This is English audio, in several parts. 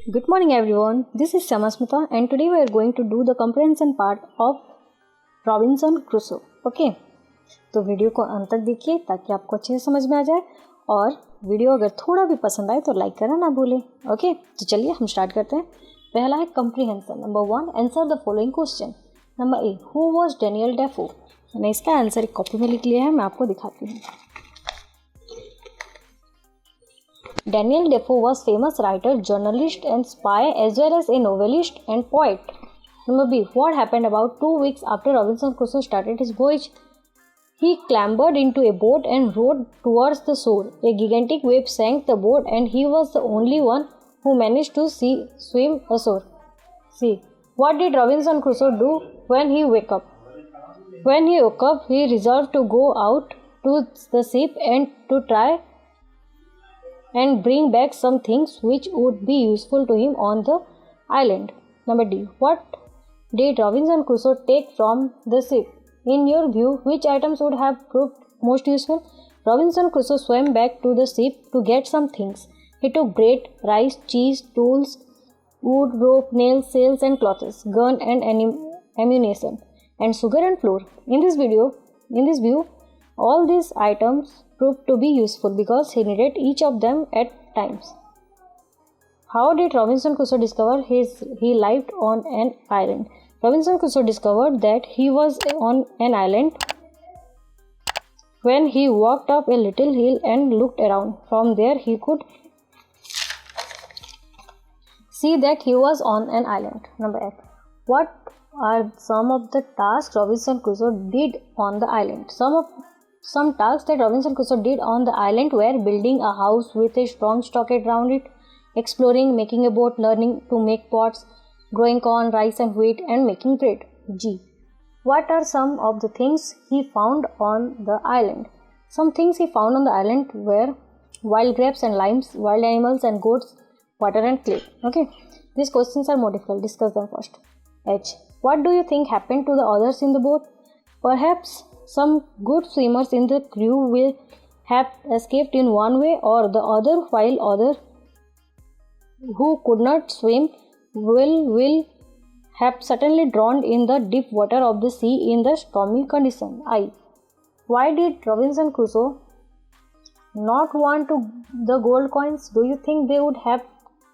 Good morning everyone, this is Samasmita and today we are going to do the comprehension part of Robinson Crusoe. Okay, तो video को अंत तक देखिए ताकि आपको अच्छे से समझ में आ जाए और वीडियो अगर थोड़ा भी पसंद आए तो लाइक करना ना भूलें. ओके, तो चलिए हम स्टार्ट करते हैं. पहला है comprehension. Number 1, answer the following question. Number A, who was Daniel Dafoe. मैंने इसका आंसर एक कॉपी में लिख लिया है, मैं आपको दिखाती हूँ. Daniel Defoe was famous writer, journalist and spy as well as a novelist and poet. Number B. What happened about 2 weeks after Robinson Crusoe started his voyage? He clambered into a boat and rowed towards the shore. A gigantic wave sank the boat and he was the only one who managed to swim ashore. C. What did Robinson Crusoe do when he woke up? When he woke up, he resolved to go out to the ship and to try and bring back some things which would be useful to him on the island. Number D. What did Robinson Crusoe take from the ship? In your view, which items would have proved most useful? Robinson Crusoe swam back to the ship to get some things. He took bread, rice, cheese, tools, wood, rope, nails, sails and clothes, gun and ammunition, and sugar and flour. In this view, all these items proved to be useful because he needed each of them at times. How did Robinson Crusoe discover he lived on an island? Robinson Crusoe discovered that he was on an island when he walked up a little hill and looked around. From there he could see that he was on an island. Number 8. What are some of the tasks Robinson Crusoe did on the island? Some tasks that Robinson Crusoe did on the island were building a house with a strong stockade round it, exploring, making a boat, learning to make pots, growing corn, rice and wheat, and making bread. G. What are some of the things he found on the island? Some things he found on the island were wild grapes and limes, wild animals and goats, water and clay. Okay, these questions are more difficult. Discuss them first. H. What do you think happened to the others in the boat? Perhaps some good swimmers in the crew will have escaped in one way or the other, while others who could not swim will have certainly drowned in the deep water of the sea in the stormy condition. I. Why did Robinson Crusoe not want the gold coins? Do you think they would have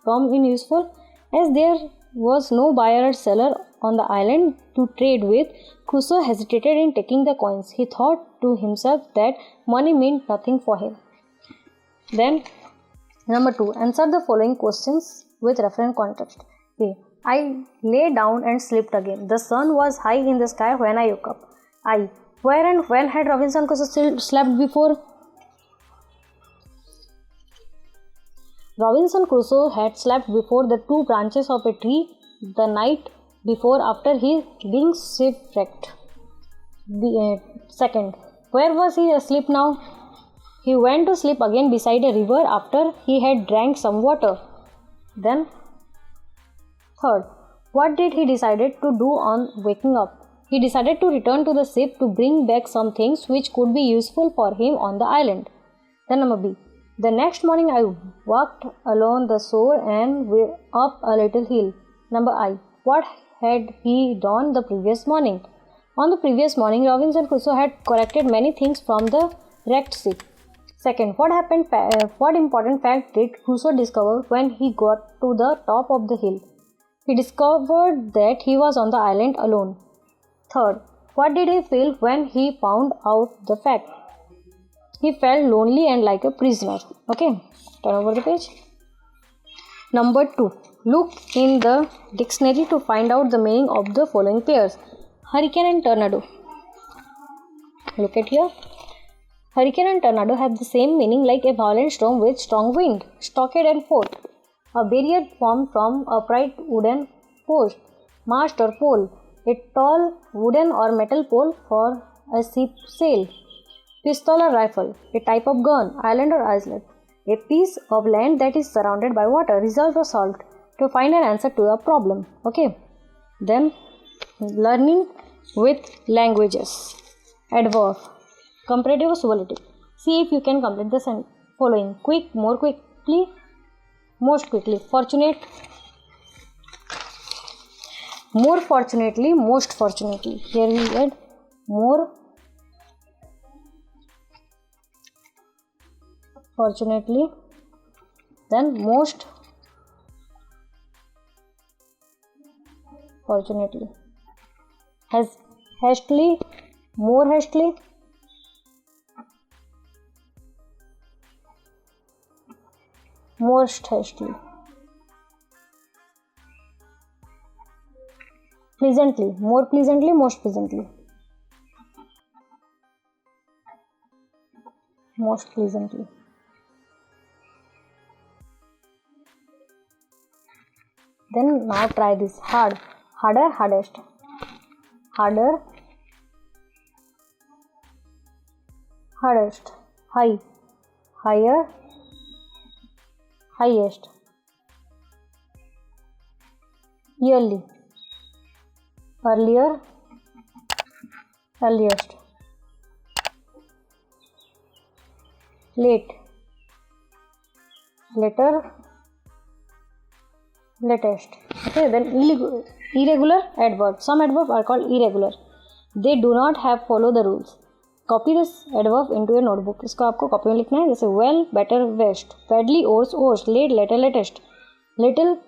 come in useful? As there was no buyer or seller on the island to trade with, Crusoe hesitated in taking the coins. He thought to himself that money meant nothing for him. Then, number 2. Answer the following questions with reference context. A. I lay down and slept again. The sun was high in the sky when I woke up. I. Where and when had Robinson Crusoe slept before? Robinson Crusoe had slept before the 2 branches of a tree the night before after he being shipwrecked. Second, where was he asleep now? He went to sleep again beside a river after he had drank some water. Then, third, what did he decided to do on waking up? He decided to return to the ship to bring back some things which could be useful for him on the island. Then number B. The next morning I walked along the shore and up a little hill. Number I. What had he done the previous morning? On the previous morning, Robinson Crusoe had collected many things from the wrecked ship. Second, what important fact did Crusoe discover when he got to the top of the hill? He discovered that he was on the island alone. Third, what did he feel when he found out the fact? He felt lonely and like a prisoner. Okay, turn over the page. Number 2. Look in the dictionary to find out the meaning of the following pairs. Hurricane and tornado. Look at here. Hurricane and tornado have the same meaning like a violent storm with strong wind. Stockade and fort. A barrier formed from upright wooden post. Mast or pole. A tall wooden or metal pole for a ship sail. Pistol or rifle. A type of gun. Island or islet. A piece of land that is surrounded by water. Resolve or solved to find an answer to a problem. Okay. Then learning with languages. Adverb. Comparative or superlative. See if you can complete the following. Quick, more quickly, most quickly. Fortunate, more fortunately, most fortunately. Here we add more fortunately, then most fortunately. Hastily, more hastily, most hastily. Pleasantly, more pleasantly, most pleasantly. Most pleasantly. Then now try this. Hard, harder, hardest. Harder, hardest. High, higher, highest. Yearly, earlier, earliest. Late, later, latest. Okay, then irregular adverb. Some adverbs are called irregular. They do not have follow the rules. Copy this adverb into a notebook. इसको आपको copy में लिखना है. जैसे well, better, best, badly, worse, late, later, latest, little,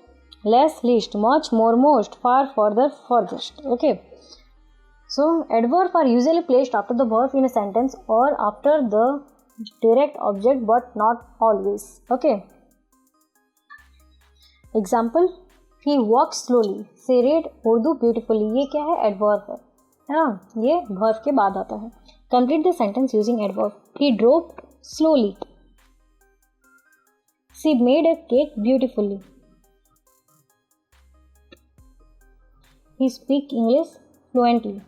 less, least, much, more, most, far, further, furthest. Okay. So adverbs are usually placed after the verb in a sentence or after the direct object, but not always. Okay. Example, he walks slowly. Say read Urdu beautifully. ये क्या है? Adverb है ना, ये verb के बाद आता है. Complete the sentence using adverb. He drove slowly. She made a cake beautifully. He speaks English fluently.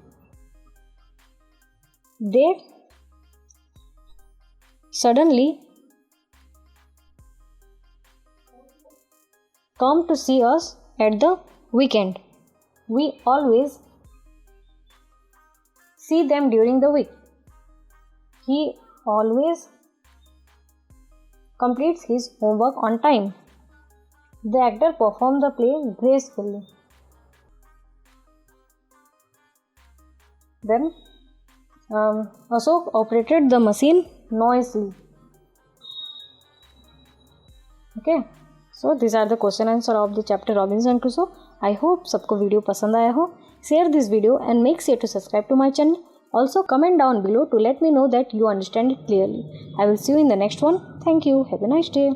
They suddenly come to see us at the weekend. We always see them during the week. He always completes his homework on time. The actor performed the play gracefully. Then Ashok operated the machine noisily. Okay. So these are the question answer of the chapter Robinson Crusoe. I hope सबको video पसंद आया हो. Share this video and make sure to subscribe to my channel. Also comment down below to let me know that you understand it clearly. I will see you in the next one. Thank you. Have a nice day.